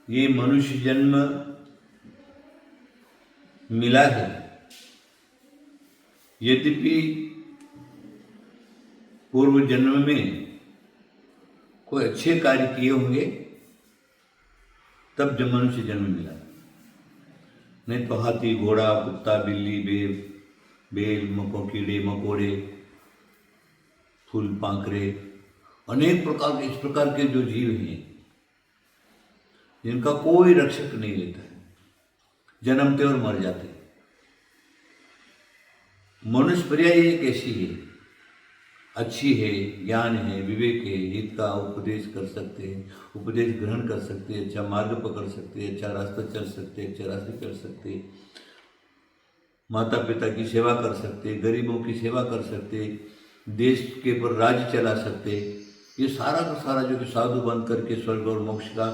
ये मनुष्य जन्म मिला है, यद्यपि पूर्व जन्म में कोई अच्छे कार्य किए होंगे तब जब मनुष्य जन्म मिला, नहीं तो हाथी घोड़ा कुत्ता बिल्ली बेल कीड़े मकोड़े फूल पांखरे अनेक प्रकार के इस प्रकार के जो जीव हैं जिनका कोई रक्षक नहीं लेता है, जन्मते और मर जाते। मनुष्य पर्याय एक ऐसी है, अच्छी है, ज्ञान है, विवेक है, हित का उपदेश कर सकते हैं, उपदेश ग्रहण कर सकते हैं, अच्छा मार्ग पकड़ सकते हैं, अच्छा रास्ता चल सकते हैं, अच्छा रास्ते चल सकते हैं, माता पिता की सेवा कर सकते, गरीबों की सेवा कर सकते, देश के ऊपर राज्य चला सकते। ये सारा का सारा जो कि साधु बन करके स्वर्ग और मोक्ष का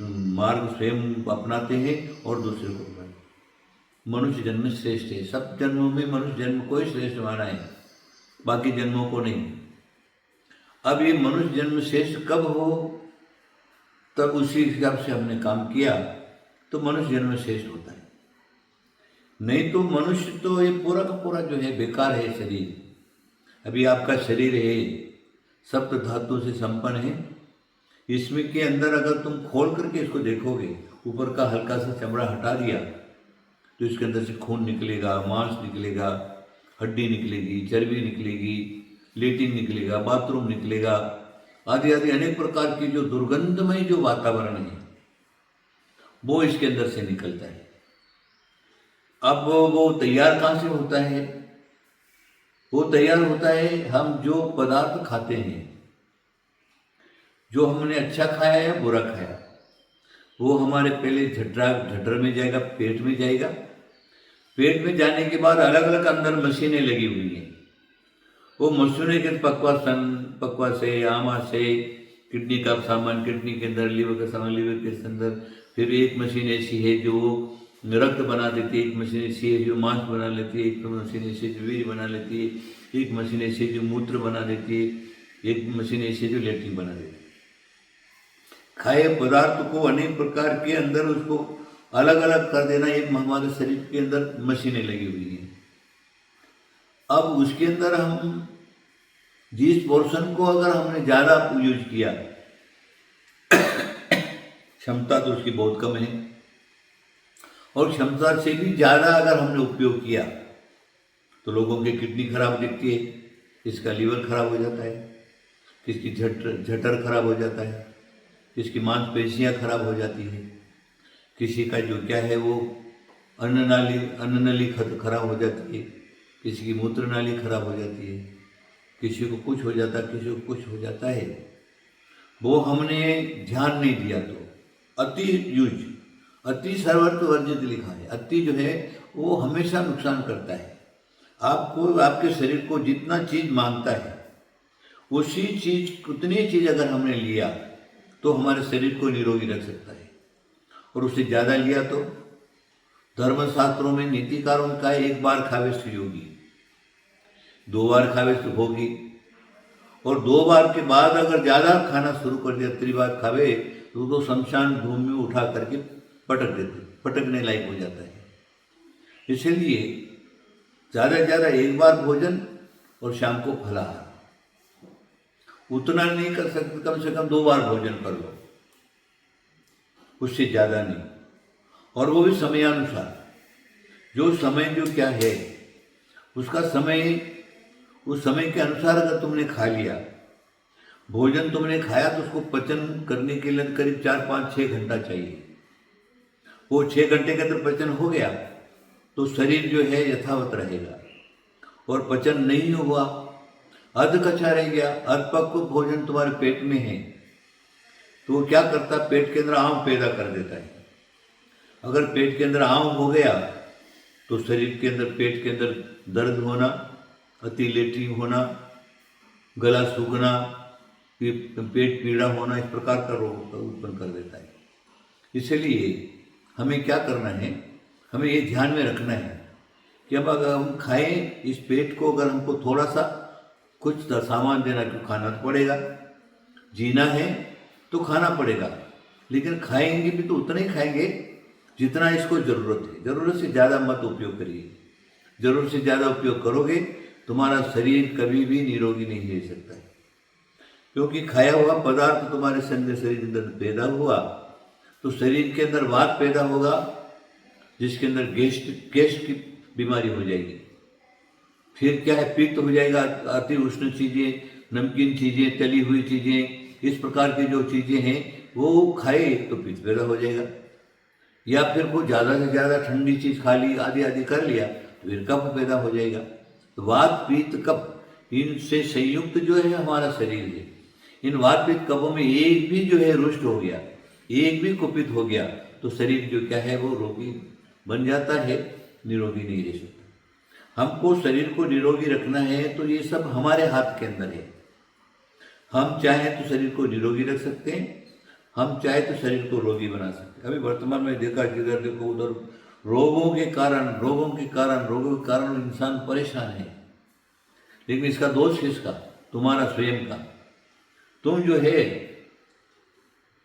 मार्ग स्वयं अपनाते हैं और दूसरे को अपनाते। मनुष्य जन्म श्रेष्ठ है, सब जन्मों में मनुष्य जन्म को ही श्रेष्ठ माना है, बाकी जन्मों को नहीं। अब ये मनुष्य जन्म श्रेष्ठ कब हो, तब उसी हिसाब से हमने काम किया तो मनुष्य जन्म श्रेष्ठ होता है। नहीं तो मनुष्य तो ये पूरा का पूरा जो है बेकार है शरीर। अभी आपका शरीर है सप्त धातु से संपन्न है, इसमें के अंदर अगर तुम खोल करके इसको देखोगे, ऊपर का हल्का सा चमड़ा हटा दिया तो इसके अंदर से खून निकलेगा, मांस निकलेगा, हड्डी निकलेगी, चर्बी निकलेगी, लेटिन निकलेगा, बाथरूम निकलेगा, आदि आदि अनेक प्रकार की जो दुर्गंधमय जो वातावरण है वो इसके अंदर से निकलता है। अब वो तैयार कहाँ से होता है? वो तैयार होता है हम जो पदार्थ खाते हैं, जो हमने अच्छा खाया या बुरा खाया, वो हमारे पहले झटर में जाएगा, पेट में जाएगा। पेट में जाने के बाद अलग अलग अंदर मशीनें लगी हुई हैं, वो मशीनें के पक्वा से आमा से किडनी का सामान किडनी के अंदर, लीवर का सामान लीवर के अंदर, फिर एक मशीन ऐसी है जो रक्त बना देती है, एक मशीन ऐसी है जो मांस बना लेती है, एक मशीन ऐसी है जो वीर्य बना लेती है, एक मशीन ऐसी है जो मूत्र बना देती है, एक मशीन ऐसी है जो लेट्रिन बना देती है। खाए पदार्थ को अनेक प्रकार के अंदर उसको अलग अलग कर देना, एक हमारे शरीर के अंदर मशीनें लगी हुई हैं। अब उसके अंदर हम जिस पोर्शन को अगर हमने ज़्यादा यूज किया, क्षमता तो उसकी बहुत कम है, और क्षमता से भी ज़्यादा अगर हमने उपयोग किया तो लोगों की किडनी खराब दिखती है, किसका लीवर खराब हो जाता है, किसकी झटर खराब हो जाता है, किसकी मांसपेशियाँ खराब हो जाती है, किसी का जो क्या है वो अन्न नली खराब हो जाती है, किसी की मूत्र नाली खराब हो जाती है, किसी को कुछ हो जाता है, किसी को कुछ हो जाता है। वो हमने ध्यान नहीं दिया तो अति सर्वत्र वर्जित लिखा है। अति जो है वो हमेशा नुकसान करता है। आपको आपके शरीर को जितना चीज़ मांगता है उसी चीज़ उतनी चीज़ अगर हमने लिया तो हमारे शरीर को निरोगी रख सकता है, और उससे ज़्यादा लिया तो धर्मशास्त्रों में नीतिकारों का एक बार खावे से योगी, 2 बार खावे से भोगी, और 2 बार के बाद अगर ज़्यादा खाना शुरू कर दिया, 3 बार खावे तो शमशान भूमि में उठा करके पटक देते, पटकने लायक हो जाता है। इसलिए ज़्यादा से ज़्यादा 1 बार भोजन और शाम को फलाहार, उतना नहीं कर सकते, कम से कम 2 बार भोजन कर लो, उससे ज़्यादा नहीं, और वो भी समयानुसार। जो समय जो क्या है उसका समय, उस समय के अनुसार अगर तुमने खा लिया, भोजन तुमने खाया तो उसको पचन करने के लिए करीब 4, 5, 6 घंटा चाहिए। वो 6 घंटे के अंदर पचन हो गया तो शरीर जो है यथावत रहेगा, और पचन नहीं हुआ, अर्ध कच्चा रह गया, अर्धपक्व भोजन तुम्हारे पेट में है तो वो क्या करता, पेट के अंदर आम पैदा कर देता है। अगर पेट के अंदर आम हो गया तो शरीर के अंदर, पेट के अंदर दर्द होना, अति लेटरिन होना, गला सूखना, पेट पीड़ा होना, इस प्रकार का रोग उत्पन्न कर देता है। इसलिए हमें क्या करना है, हमें ये ध्यान में रखना है कि अब अगर हम खाएं, इस पेट को अगर हमको थोड़ा सा कुछ सामान देना, क्यों खाना तो पड़ेगा, जीना है तो खाना पड़ेगा, लेकिन खाएंगे भी तो उतना ही खाएंगे जितना इसको जरूरत है। जरूरत से ज़्यादा मत उपयोग करिए। जरूरत से ज़्यादा उपयोग करोगे तुम्हारा शरीर कभी भी निरोगी नहीं रह सकता है, क्योंकि खाया हुआ पदार्थ तुम्हारे शरीर के अंदर पैदा हुआ तो शरीर के अंदर वात पैदा होगा, जिसके अंदर गैस की बीमारी हो जाएगी। फिर क्या है, पित्त हो जाएगा, अति उष्ण चीज़ें, नमकीन चीज़ें, तली हुई चीज़ें, इस प्रकार की जो चीज़ें हैं वो खाए तो पित्त पैदा हो जाएगा। या फिर कोई ज़्यादा से ज़्यादा ठंडी चीज़ खा ली, आदि आदि कर लिया तो फिर कफ पैदा हो जाएगा। तो वात पित्त कफ इनसे संयुक्त जो है हमारा शरीर है। इन वात पित्त कफों में एक भी जो है रुष्ट हो गया, एक भी कुपित हो गया तो शरीर जो क्या है वो रोगी बन जाता है, निरोगी नहीं रह सकता। हमको शरीर को निरोगी रखना है तो ये सब हमारे हाथ के अंदर है। हम चाहें तो शरीर को निरोगी रख सकते हैं, हम चाहे तो शरीर को रोगी बना सकते हैं। अभी वर्तमान में देखा जिधर देखो उधर रोगों के कारण इंसान परेशान है। लेकिन इसका दोष किसका? तुम्हारा स्वयं का। तुम जो है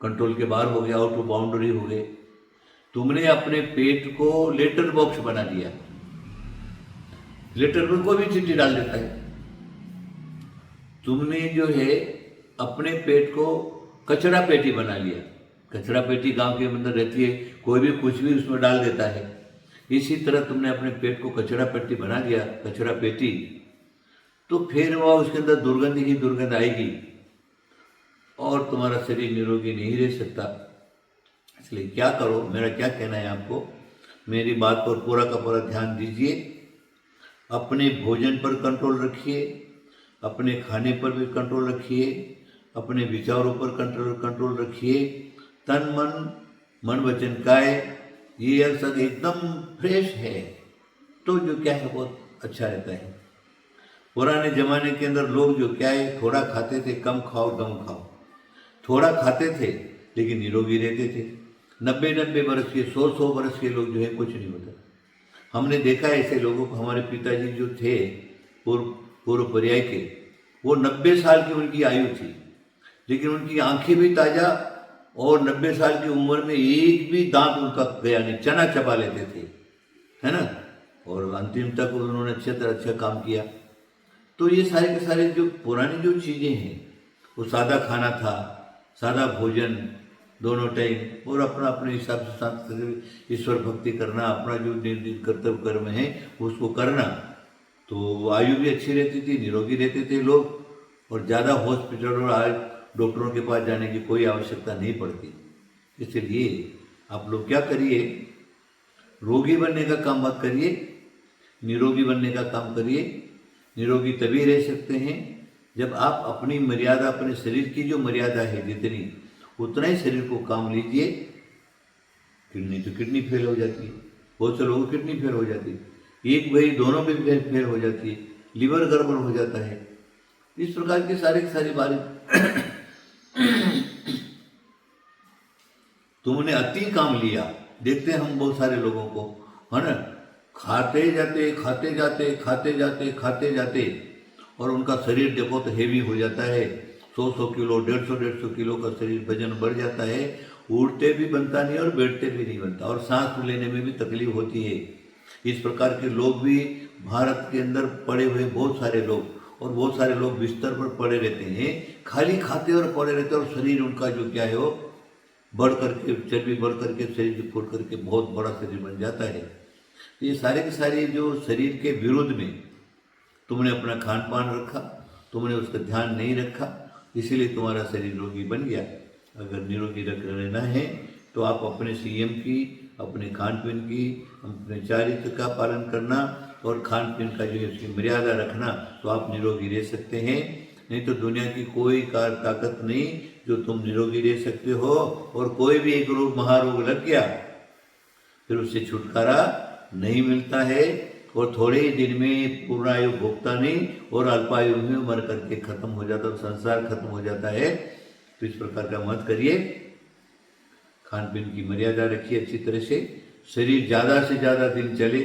कंट्रोल के बाहर हो गए, आउट ऑफ बाउंड्री हो गए। तुमने अपने पेट को लेटर बॉक्स बना दिया। लेटर पर कोई भी चिट्ठी डाल देता है। तुमने जो है अपने पेट को कचरा पेटी बना लिया। कचरा पेटी गांव के अंदर रहती है, कोई भी कुछ भी उसमें डाल देता है। इसी तरह तुमने अपने पेट को कचरा पेटी बना दिया, कचरा पेटी, तो फिर वह उसके अंदर दुर्गंध ही दुर्गंध आएगी और तुम्हारा शरीर निरोगी नहीं रह सकता। इसलिए क्या करो, मेरा क्या कहना है आपको, मेरी बात पर पूरा का पूरा ध्यान दीजिए। अपने भोजन पर कंट्रोल रखिए, अपने खाने पर भी कंट्रोल रखिए, अपने विचारों पर कंट्रोल रखिए। तन मन वचन काय ये सब एकदम फ्रेश है तो जो क्या है बहुत अच्छा रहता है। पुराने जमाने के अंदर लोग जो क्या है थोड़ा खाते थे, कम खाओ दम खाओ, थोड़ा खाते थे लेकिन निरोगी रहते थे। 90 वर्ष के 100 वर्ष के लोग जो है कुछ नहीं होता। हमने देखा है ऐसे लोगों को। हमारे पिताजी जो थे पूर्व पर्याय के, वो 90 साल की उनकी आयु थी, लेकिन उनकी आंखें भी ताजा और 90 साल की उम्र में एक भी दांत उनका गया नहीं, चना चबा लेते थे, है ना। और अंतिम तक उन्होंने अच्छा काम किया। तो ये सारे के सारे जो पुरानी जो चीज़ें हैं वो सादा खाना था, सादा भोजन दोनों टाइम, और अपना अपने हिसाब से साथ ईश्वर भक्ति करना, अपना जो निर्दिष्ट कर्तव्य कर्म है उसको करना, तो आयु भी अच्छी रहती थी, निरोगी रहते थे लोग। और ज़्यादा हॉस्पिटल और डॉक्टरों के पास जाने की कोई आवश्यकता नहीं पड़ती। इसलिए आप लोग क्या करिए, रोगी बनने का काम मत करिए, निरोगी बनने का काम करिए। निरोगी तभी रह सकते हैं जब आप अपनी मर्यादा, अपने शरीर की जो मर्यादा है जितनी, उतना ही शरीर को काम लीजिए। किडनी तो किडनी फेल हो जाती है, बहुत से लोगों की किडनी फेल हो जाती है, एक भाई दोनों भी फेल हो जाती है, लिवर गड़बड़ हो जाता है। इस प्रकार की सारी बातें तुमने अति काम लिया। देखते हैं हम बहुत सारे लोगों को, है ना, खाते जाते और उनका शरीर देखो तो हेवी हो जाता है। 100 किलो 150 किलो का शरीर वजन बढ़ जाता है। उठते भी बनता नहीं और बैठते भी नहीं बनता, और सांस लेने में भी तकलीफ होती है। इस प्रकार के लोग भी भारत के अंदर पड़े हुए बहुत सारे लोग, और बहुत सारे लोग बिस्तर पर पड़े रहते हैं, खाली खाते और पड़े रहते हैं, और शरीर उनका जो क्या है वो बढ़ करके, चर्बी बढ़ करके, शरीर फूट करके बहुत बड़ा शरीर बन जाता है। ये सारे के सारे जो शरीर के विरुद्ध में तुमने अपना खान पान रखा, तुमने उसका ध्यान नहीं रखा, इसीलिए तुम्हारा शरीर रोगी बन गया। अगर निरोगी रहना है तो आप अपने संयम की, अपने खान पीन की, अपने चारित्र का पालन करना और खान पीन का जो है उसकी मर्यादा रखना, तो आप निरोगी रह सकते हैं। नहीं तो दुनिया की कोई ताकत नहीं जो तुम निरोगी रह सकते हो। और कोई भी एक रोग, महारोग लग गया, फिर उससे छुटकारा नहीं मिलता है, और थोड़े ही दिन में पूर्ण आयु भोगता नहीं और अल्पायु में मर करके खत्म हो जाता है, संसार खत्म हो जाता है। तो इस प्रकार का मत करिए। खान पीन की मर्यादा रखिए अच्छी तरह से, शरीर ज़्यादा से ज़्यादा दिन चले,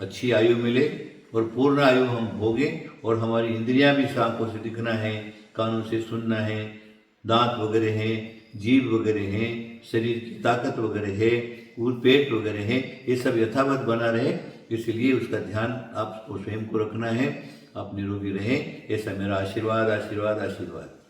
अच्छी आयु मिले और पूर्ण आयु हम भोगें, और हमारी इंद्रियां भी आंखों से दिखना है, कानों से सुनना है, दांत वगैरह हैं, जीभ वगैरह हैं, शरीर की ताकत वगैरह है, पेट वगैरह है, ये सब यथावत बना रहे, इसलिए उसका ध्यान आपको स्वयं को रखना है। आप निरोगी रहें, ऐसा मेरा आशीर्वाद आशीर्वाद आशीर्वाद।